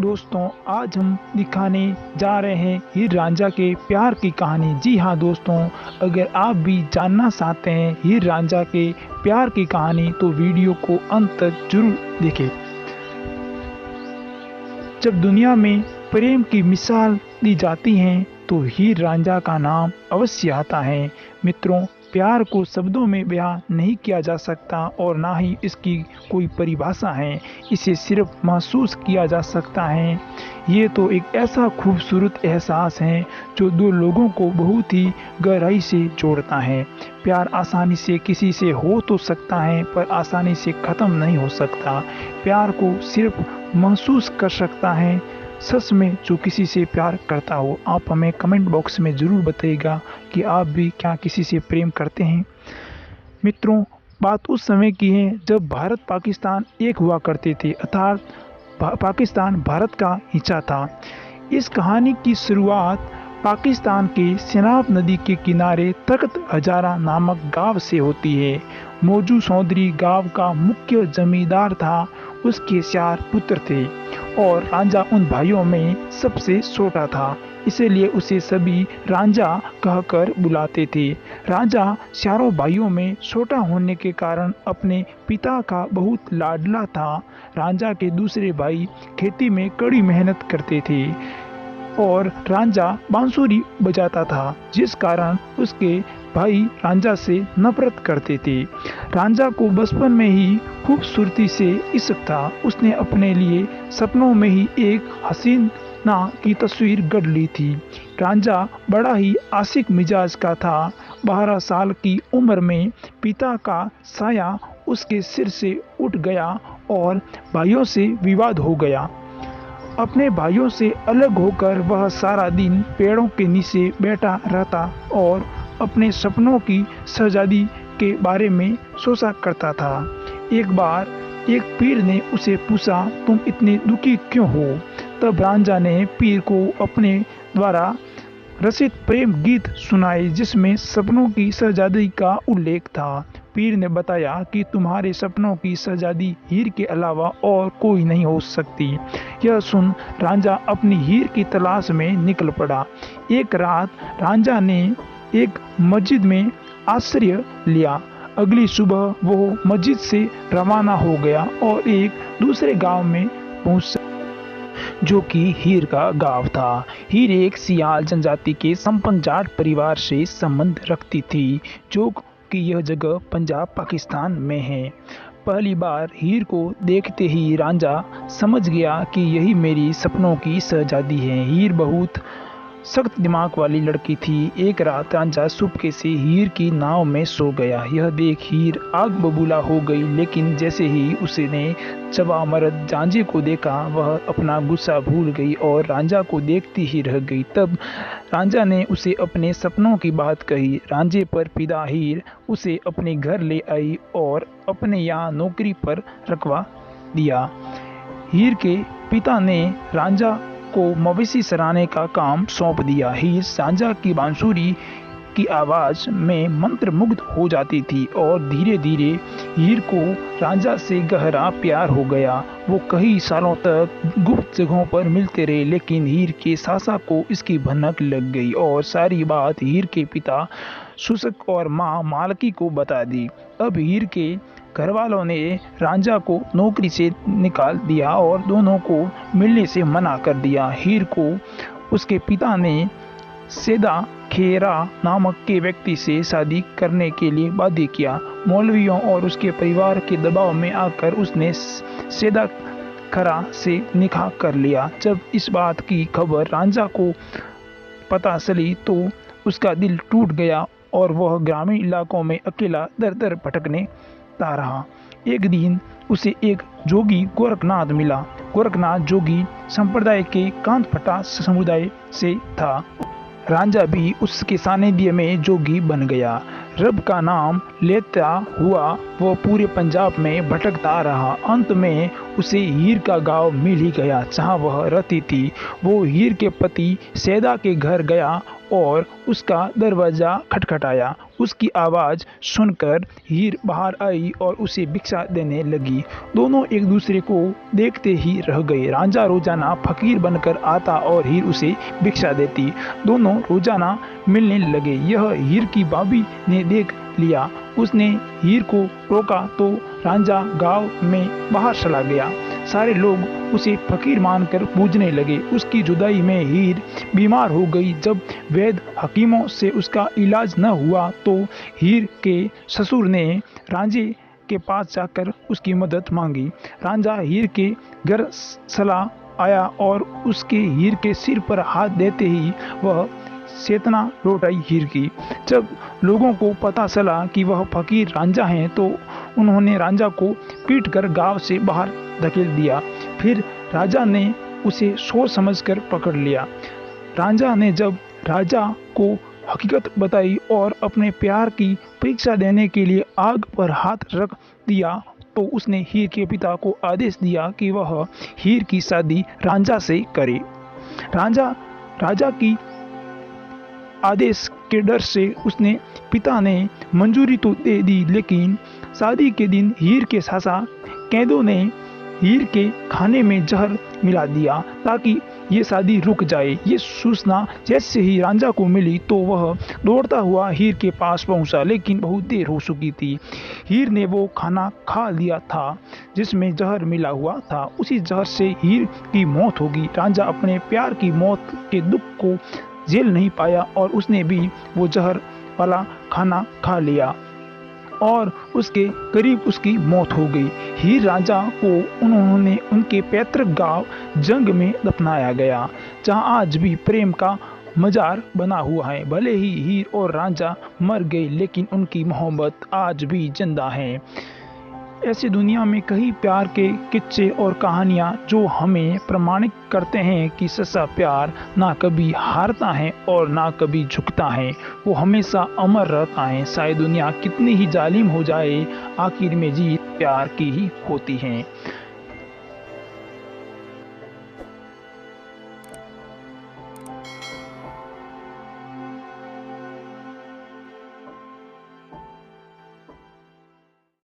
दोस्तों, आज हम दिखाने जा रहे हैं हीर रांझा के प्यार की कहानी। जी हाँ दोस्तों, अगर आप भी जानना चाहते हैं हीर रांझा के प्यार की कहानी तो वीडियो को अंत तक जरूर देखें। जब दुनिया में प्रेम की मिसाल दी जाती है तो हीर रांझा का नाम अवश्य आता है। मित्रों, प्यार को शब्दों में बयां नहीं किया जा सकता और ना ही इसकी कोई परिभाषा है। इसे सिर्फ महसूस किया जा सकता है। ये तो एक ऐसा खूबसूरत एहसास है जो दो लोगों को बहुत ही गहराई से जोड़ता है। प्यार आसानी से किसी से हो तो सकता है पर आसानी से ख़त्म नहीं हो सकता। प्यार को सिर्फ महसूस कर सकता है सच में जो किसी से प्यार करता हो। आप हमें कमेंट बॉक्स में ज़रूर बताइएगा कि आप भी क्या किसी से प्रेम करते हैं। मित्रों, बात उस समय की है जब भारत पाकिस्तान एक हुआ करते थे, अर्थात पाकिस्तान भारत का हिस्सा था। इस कहानी की शुरुआत पाकिस्तान के सेनाब नदी के किनारे तख्त हजारा नामक गांव से होती है। मौजू चौधरी गांव का मुख्य जमींदार था। उसके 4 पुत्र थे और रांझा उन भाइयों में सबसे छोटा था, इसीलिए उसे सभी रांझा कहकर बुलाते थे। रांझा चारों भाइयों में छोटा होने के कारण अपने पिता का बहुत लाडला था। रांझा के दूसरे भाई खेती में कड़ी मेहनत करते थे और रांझा बांसुरी बजाता था, जिस कारण उसके भाई रांझा से नफरत करते थे। रांझा को बचपन में ही खूबसूरती से इश्क था। उसने अपने लिए सपनों में ही एक हसीना की तस्वीर गढ़ ली थी। रांझा बड़ा ही आशिक मिजाज का था। 12 साल की उम्र में पिता का साया उसके सिर से उठ गया और भाइयों से विवाद हो गया। अपने भाइयों से अलग होकर वह सारा दिन पेड़ों के नीचे बैठा रहता और अपने सपनों की शहजादी के बारे में सोचा करता था। एक बार एक पीर ने उसे पूछा, तुम इतने दुखी क्यों हो? तब रांझा ने पीर को अपने द्वारा रचित प्रेम गीत सुनाए जिसमें सपनों की शहजादी का उल्लेख था। पीर ने बताया कि तुम्हारे सपनों की शहजादी हीर के अलावा और कोई नहीं हो सकती। यह सुन रांझा अपनी हीर की तलाश में निकल पड़ा। एक रात रांझा ने एक मस्जिद में आश्रय लिया। अगली सुबह वो मस्जिद से रवाना हो गया और एक दूसरे गांव में पहुंचा जो कि हीर का गांव था। हीर एक सियाल जनजाति के संपन्न जाट परिवार से संबंध रखती थी, जो कि यह जगह पंजाब पाकिस्तान में है। पहली बार हीर को देखते ही रांझा समझ गया कि यही मेरी सपनों की शहजादी है। हीर बहुत सख्त दिमाग वाली लड़की थी। एक रात रांझा चुपके से हीर की नाव में सो गया। यह देख हीर आग बबूला हो गई, लेकिन जैसे ही उसने चबा मर्द झांझे को देखा वह अपना गुस्सा भूल गई और रांझा को देखती ही रह गई। तब रांझा ने उसे अपने सपनों की बात कही। रांझे पर फिदा हीर उसे अपने घर ले आई और अपने यहाँ नौकरी पर रखवा दिया। हीर के पिता ने रांझा को मवेशी चराने का काम सौंप दिया। हीर रांझा की बांसुरी की आवाज में मंत्रमुग्ध हो जाती थी और धीरे धीरे हीर को रांझा से गहरा प्यार हो गया। वो कई सालों तक गुप्त जगहों पर मिलते रहे, लेकिन हीर के सासा को इसकी भनक लग गई और सारी बात हीर के पिता शुशक और माँ मालकी को बता दी। अब हीर के घर वालों ने रांझा को नौकरी से निकाल दिया और दोनों को मिलने से मना कर दिया। हीर को उसके पिता ने सेदा खेरा नामक के व्यक्ति से शादी करने के लिए बाध्य किया। मौलवियों और उसके परिवार के दबाव में आकर उसने सेदा खरा से निकाह कर लिया। जब इस बात की खबर रांझा को पता चली तो उसका दिल टूट गया और वह ग्रामीण इलाकों में अकेला दर दर भटकने रहा। एक दिन उसे एक जोगी गोरखनाथ मिला। गोरखनाथ जोगी संप्रदाय के कांतफटा समुदाय से था। रांझा भी उसके सानिध्य में जोगी बन गया। रब का नाम लेता हुआ वो पूरे पंजाब में भटकता रहा। अंत में उसे हीर का गांव मिल ही गया जहां वह रहती थी। वो हीर के पति सैदा के घर गया और उसका दरवाज़ा खटखटाया। उसकी आवाज़ सुनकर हीर बाहर आई और उसे भिक्षा देने लगी। दोनों एक दूसरे को देखते ही रह गए। रांझा रोजाना फकीर बनकर आता और हीर उसे भिक्षा देती। दोनों रोजाना मिलने लगे। यह हीर की भाभी ने देख लिया। उसने हीर को रोका तो रांझा गांव में बाहर चला गया। सारे लोग उसे फकीर मानकर पूजने लगे। उसकी जुदाई में हीर बीमार हो गई। जब वैद्य हकीमों से उसका इलाज न हुआ तो हीर के ससुर ने रांझे के पास जाकर उसकी मदद मांगी। रांझा हीर के घर चला आया और उसके हीर के सिर पर हाथ देते ही वह चेतना लौट आई हीर की। जब लोगों को पता चला कि वह फकीर रांझा हैं तो उन्होंने रांझा को पीटकर गांव से बाहर धकेल दिया। फिर राजा ने उसे सोच समझकर पकड़ लिया। रांझा ने जब राजा को हकीकत बताई और अपने प्यार की परीक्षा देने के लिए आग पर हाथ रख दिया तो उसने हीर के पिता को आदेश दिया कि वह हीर की शादी रांझा से करे। राजा की आदेश के डर से उसने पिता ने मंजूरी तो दे दी, लेकिन शादी के दिन हीर के सासा कैदों ने हीर के खाने में जहर मिला दिया ताकि ये शादी रुक जाए। ये सूचना जैसे ही रांझा को मिली तो वह दौड़ता हुआ हीर के पास पहुंचा, लेकिन बहुत देर हो चुकी थी। हीर ने वो खाना खा लिया था जिसमें जहर मिला हुआ था। उसी जहर से हीर की मौत होगी। रांझा अपने प्यार की मौत के दुख को झेल नहीं पाया और उसने भी वो जहर वाला खाना खा लिया और उसके करीब उसकी मौत हो गई। हीर रांझा को उन्होंने उनके पैतृक गांव जंग में दफनाया गया, जहां आज भी प्रेम का मजार बना हुआ है। भले ही हीर और रांझा मर गए, लेकिन उनकी मोहब्बत आज भी जिंदा है। ऐसी दुनिया में कई प्यार के किस्से और कहानियाँ जो हमें प्रमाणित करते हैं कि सच्चा प्यार ना कभी हारता है और ना कभी झुकता है, वो हमेशा अमर रहता है। शायद दुनिया कितनी ही जालिम हो जाए, आखिर में जीत प्यार की ही होती है।